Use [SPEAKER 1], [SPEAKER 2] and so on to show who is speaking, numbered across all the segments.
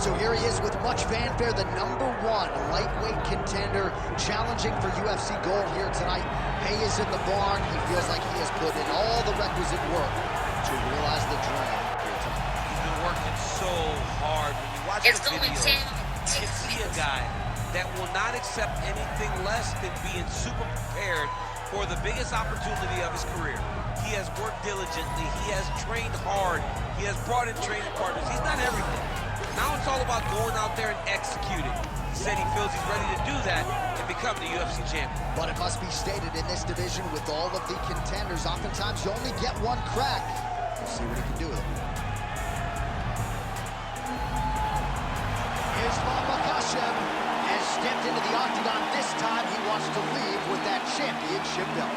[SPEAKER 1] So here he is with much fanfare, the #1 lightweight contender, challenging for UFC gold here tonight. Hay is in the barn. He feels like he has put in all the requisite work to realize the dream here tonight.
[SPEAKER 2] He's been working so hard. When you watch the videos, you can see a guy that will not accept anything less than being super prepared for the biggest opportunity of his career. He has worked diligently. He has trained hard. He has brought in training partners. He's done everything. Now it's all about going out there and executing. He said he feels he's ready to do that and become the UFC champion. But it must be stated, in this division with all of the contenders, oftentimes you only get one crack. We'll see what he can do with it. Makhachev has stepped into the octagon. This time he wants to leave with that championship belt.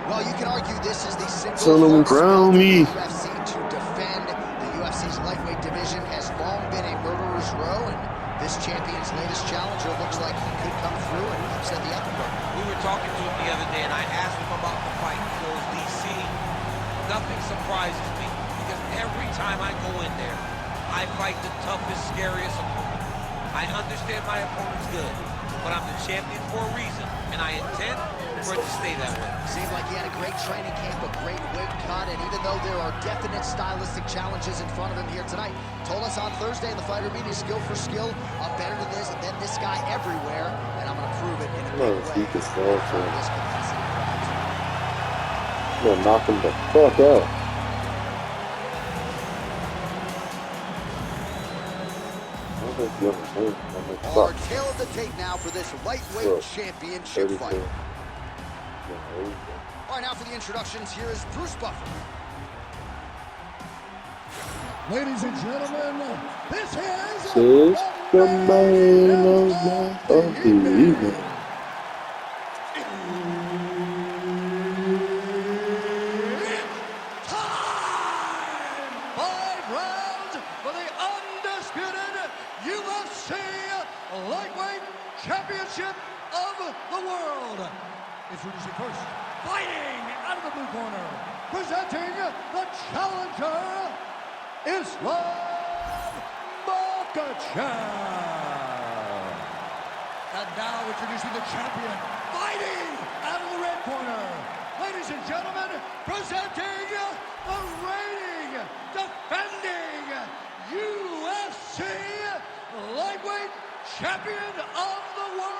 [SPEAKER 2] Well, you can argue this is the single most UFC to defend. The UFC's lightweight division has long been a murderer's row, and this champion's latest challenger looks like he could come through and upset the apple cart. We were talking to him the other day, and I asked him about the fight. He goes, DC, nothing surprises me, because every time I go in there, I fight the toughest, scariest opponent. I understand my opponent's good, but I'm the champion for a reason, and I intend for it to stay that way.
[SPEAKER 1] Seemed like he had a great training camp, a great weight cut, and even though there are definite stylistic challenges in front of him here tonight, told us on Thursday in the Fighter Media, skill for skill, I'm better than this guy everywhere, and I'm going to prove it in a big way.
[SPEAKER 3] This capacity. I'm going to knock him the fuck out.
[SPEAKER 1] Our tail of the tape now for this lightweight championship fight. All right, now for the introductions, here is Bruce Buffer.
[SPEAKER 4] Ladies and gentlemen, this is
[SPEAKER 3] the main event of the evening.
[SPEAKER 4] Time! 5 rounds for the undisputed UFC Lightweight Championship of the World. Introducing first, fighting out of the blue corner, presenting the challenger, Islam Makhachev. And now introducing the champion, fighting out of the red corner. Ladies and gentlemen, presenting the reigning, defending UFC Lightweight Champion of the World,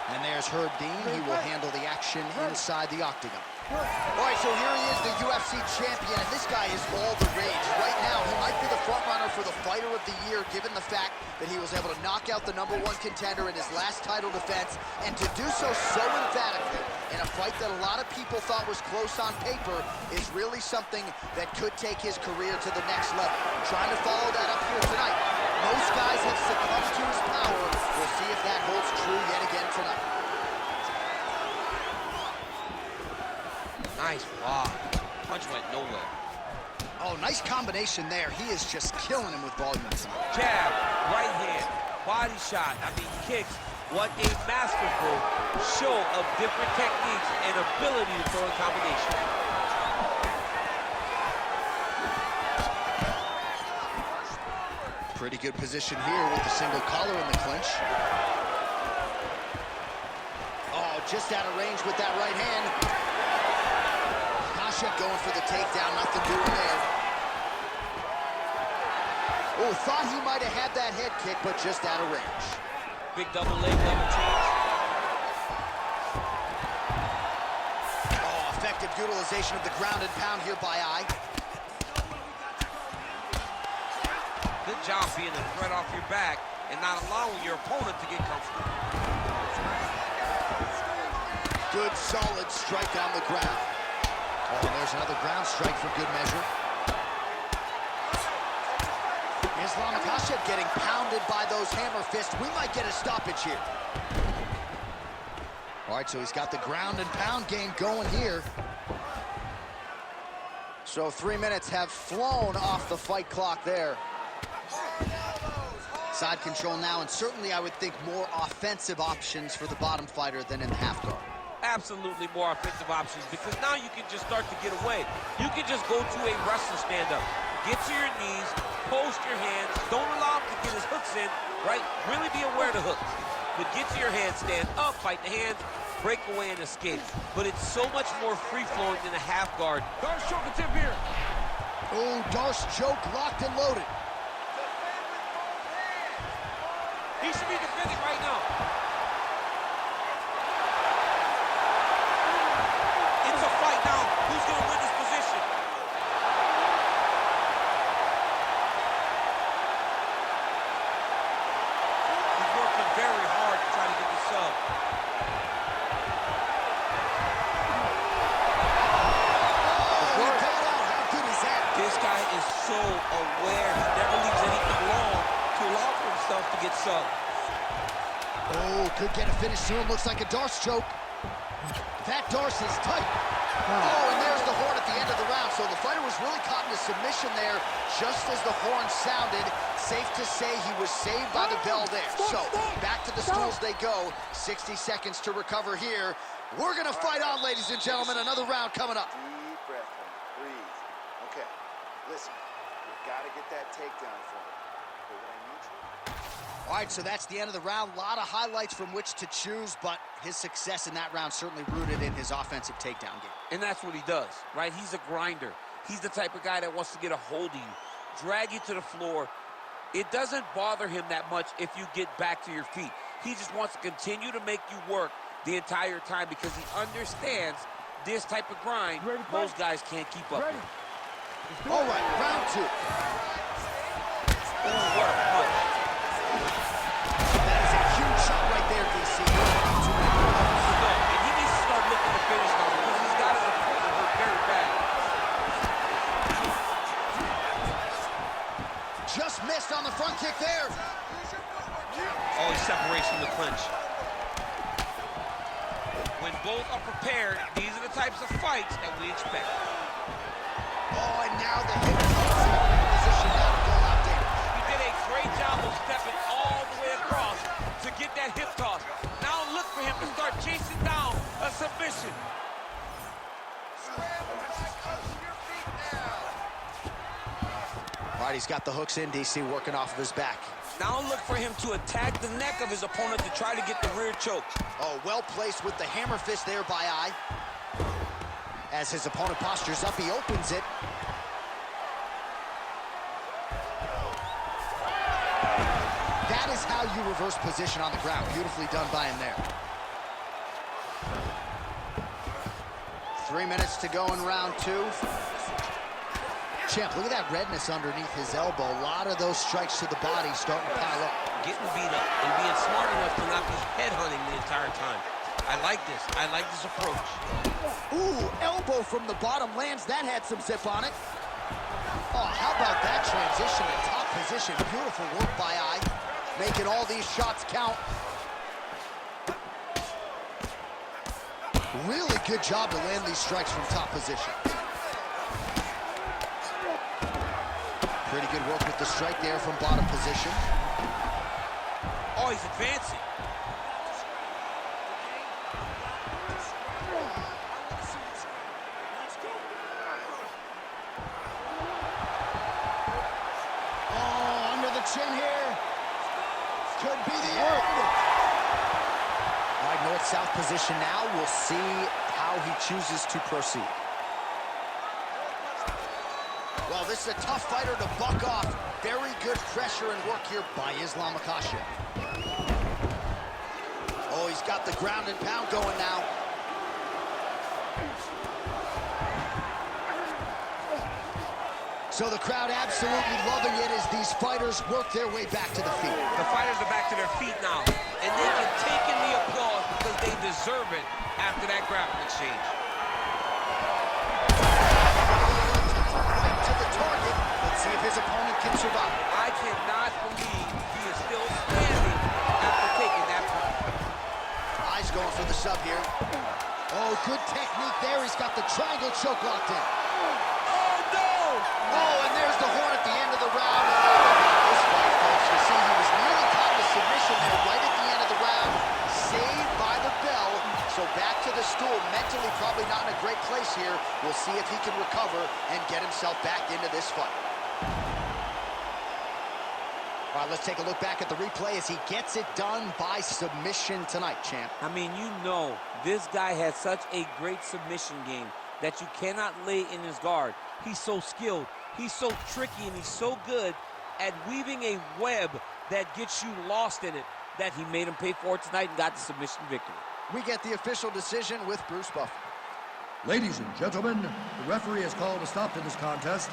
[SPEAKER 1] And there's Herb Dean. He will handle the action inside the octagon. All right, so here he is, the UFC champion, and this guy is all the rage. Right now, he might be the frontrunner for the Fighter of the Year, given the fact that he was able to knock out the #1 contender in his last title defense, and to do so emphatically in a fight that a lot of people thought was close on paper is really something that could take his career to the next level. Trying to follow that up here tonight. Most guys have succumbed to his power. We'll see if that holds true yet again tonight.
[SPEAKER 2] Nice block. Punch went nowhere.
[SPEAKER 1] Oh, nice combination there. He is just killing him with volume tonight.
[SPEAKER 2] Jab, right hand, body shot. I mean, kicks. What a masterful show of different techniques and ability to throw in combination.
[SPEAKER 1] Pretty good position here with the single collar in the clinch. Oh, just out of range with that right hand. Makhachev going for the takedown, nothing doing there. Oh, thought he might have had that head kick, but just out of range.
[SPEAKER 2] Big double leg, double change.
[SPEAKER 1] Oh, effective utilization of the ground and pound here by Eye.
[SPEAKER 2] Good job being a threat off your back and not allowing your opponent to get comfortable.
[SPEAKER 1] Good, solid strike on the ground. Oh, and there's another ground strike for good measure. Here's Islam Makhachev getting pounded by those hammer fists. We might get a stoppage here. All right, so he's got the ground and pound game going here. So 3 minutes have flown off the fight clock there. Side control now, and certainly I would think more offensive options for the bottom fighter than in the half guard.
[SPEAKER 5] Absolutely more offensive options, because now you can just start to get away. You can just go to a wrestler stand-up. Get to your knees, post your hands, don't allow him to get his hooks in, right? Really be aware of the hooks. But get to your hands, stand up, fight the hands, break away and escape. But it's so much more free-flowing than a half guard.
[SPEAKER 4] Darce choke attempt here.
[SPEAKER 1] Oh, Darce choke locked and loaded.
[SPEAKER 5] He should be defending right now. It's a fight now. Who's going to win this position? He's working very hard to try to get the sub.
[SPEAKER 1] How good is that?
[SPEAKER 5] This guy is so aware. He never leaves anything long to allow for himself to get subbed.
[SPEAKER 1] Oh, could get a finish soon. Looks like a Darce choke. That Darce is tight. Oh, and there's the horn at the end of the round. So the fighter was really caught in a submission there just as the horn sounded. Safe to say he was saved by the bell there. So back to the stools they go. 60 seconds to recover here. We're going to fight on, ladies and gentlemen. Another round coming up.
[SPEAKER 6] Deep breath, honey. Breathe. Okay, listen. You've got to get that takedown for me. But what I need you...
[SPEAKER 1] All right, so that's the end of the round. A lot of highlights from which to choose, but his success in that round certainly rooted in his offensive takedown game.
[SPEAKER 5] And that's what he does, right? He's a grinder. He's the type of guy that wants to get a hold of you, drag you to the floor. It doesn't bother him that much if you get back to your feet. He just wants to continue to make you work the entire time because he understands this type of grind most guys can't keep up with.
[SPEAKER 1] All right, round two.
[SPEAKER 5] Oh, what a punch.
[SPEAKER 1] That is a huge shot right there, DC.
[SPEAKER 5] No, and he needs to start looking to finish now because he's got his opponent hurt very bad.
[SPEAKER 1] Just missed on the front kick there.
[SPEAKER 5] Oh, he separates from the clinch. When both are prepared, these are the types of fights that we expect.
[SPEAKER 1] Oh, and now the hip toss in a position now to go out there.
[SPEAKER 5] He did a great job of stepping all the way across to get that hip toss. Now look for him to start chasing down a submission.
[SPEAKER 1] All right, he's got the hooks in, DC, working off of his back.
[SPEAKER 5] Now look for him to attack the neck of his opponent to try to get the rear choke.
[SPEAKER 1] Oh, well placed with the hammer fist there by Eye. As his opponent postures up, he opens it. That is how you reverse position on the ground. Beautifully done by him there. 3 minutes to go in round two. Champ, look at that redness underneath his elbow. A lot of those strikes to the body starting to pile up.
[SPEAKER 5] Getting beat up and being smart enough to not be headhunting the entire time. I like this. I like this approach.
[SPEAKER 1] Ooh, elbow from the bottom lands. That had some zip on it. Oh, how about that transition to top position? Beautiful work by Eye, making all these shots count. Really good job to land these strikes from top position. Pretty good work with the strike there from bottom position.
[SPEAKER 5] Oh, he's advancing.
[SPEAKER 1] Oh, under the chin here. Could be the end. All right, north-south position now. We'll see how he chooses to proceed. Well, this is a tough fighter to buck off. Very good pressure and work here by Islam Makhachev. Oh, he's got the ground and pound going now. So the crowd absolutely loving it as these fighters work their way back to the feet.
[SPEAKER 5] The fighters are back to their feet now, and they can take in the applause because they deserve it after that grappling exchange.
[SPEAKER 1] Right to the target. Let's see if his opponent can survive.
[SPEAKER 5] I cannot believe he is still standing after taking that punch.
[SPEAKER 1] Eyes going for the sub here. Oh, good technique there. He's got the triangle choke locked in.
[SPEAKER 5] Oh, no!
[SPEAKER 1] Oh, and there's the horn at the end of the round. This fight, folks, you see he was nearly caught in a submission there right at the end of the round. Saved by the bell. So back to the stool. Mentally probably not in a great place here. We'll see if he can recover and get himself back into this fight. All right, let's take a look back at the replay as he gets it done by submission tonight, champ.
[SPEAKER 5] I mean, you know, this guy has such a great submission game that you cannot lay in his guard. He's so skilled, he's so tricky, and he's so good at weaving a web that gets you lost in it that he made him pay for it tonight and got the submission victory.
[SPEAKER 1] We get the official decision with Bruce Buffer.
[SPEAKER 4] Ladies and gentlemen, the referee has called a stop to this contest